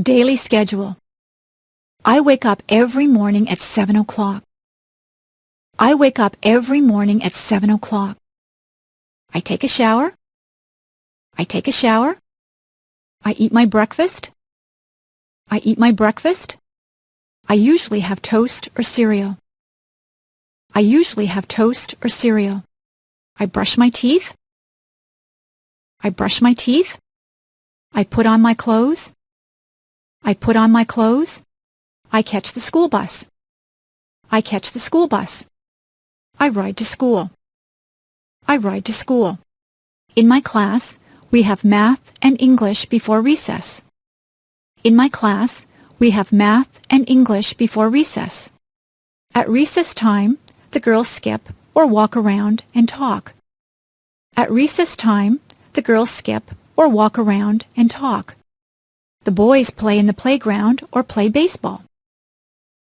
Daily schedule. I wake up every morning at 7 o'clock. I wake up every morning at 7 o'clock. I take a shower. I take a shower. I eat my breakfast. I eat my breakfast. I usually have toast or cereal. I usually have toast or cereal. I brush my teeth. I brush my teeth. I put on my clothes. I put on my clothes. I catch the school bus. I catch the school bus. I ride to school. I ride to school. In my class, we have math and English before recess. In my class, we have math and English before recess. At recess time, the girls skip or walk around and talk. At recess time, the girls skip or walk around and talk. The boys play in the playground or play baseball.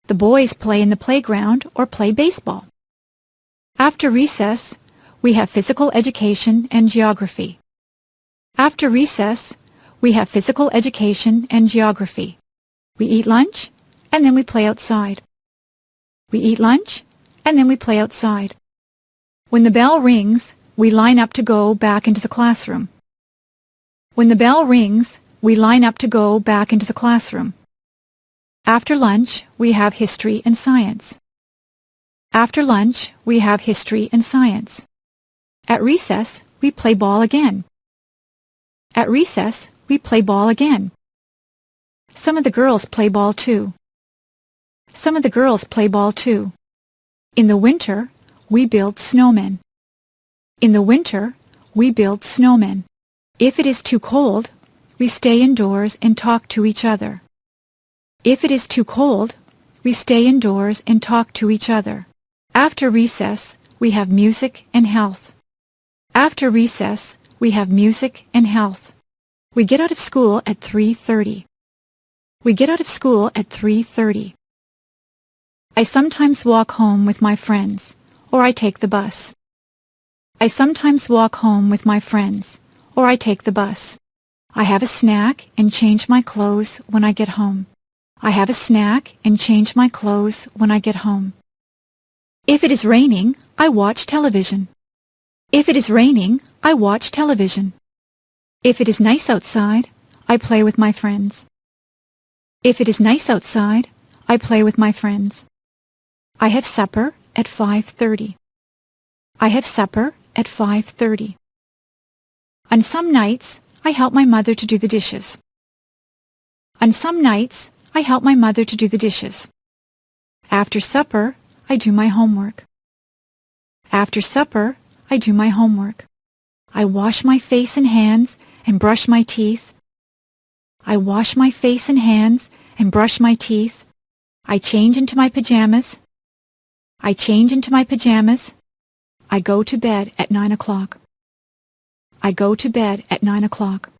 The boys play in the playground or play baseball. After recess, we have physical education and geography. After recess, we have physical education and geography. We eat lunch, and then we play outside. We eat lunch, and then we play outside. When the bell rings, we line up to go back into the classroom. When the bell rings, we line up to go back into the classroom. After lunch, we have history and science. After lunch, we have history and science. At recess, we play ball again. At recess, we play ball again. Some of the girls play ball too. Some of the girls play ball too. In the winter, we build snowmen. In the winter, we build snowmen. If it is too cold, we stay indoors and talk to each other. If it is too cold, we stay indoors and talk to each other. After recess, we have music and health. After recess, we have music and health. We get out of school at 3:30. We get out of school at 3:30. I sometimes walk home with my friends, or I take the bus. I sometimes walk home with my friends, or I take the bus. I have a snack and change my clothes when I get home. I have a snack and change my clothes when I get home. If it is raining, I watch television. If it is raining, I watch television. If it is nice outside, I play with my friends. If it is nice outside, I play with my friends. I have supper at 5:30. I have supper at 5:30. On some nights, I help my mother to do the dishes. On some nights, I help my mother to do the dishes. After supper, I do my homework. After supper, I do my homework. I wash my face and hands and brush my teeth. I wash my face and hands and brush my teeth. I change into my pajamas. I change into my pajamas. I go to bed at 9 o'clock. I go to bed at 9 o'clock.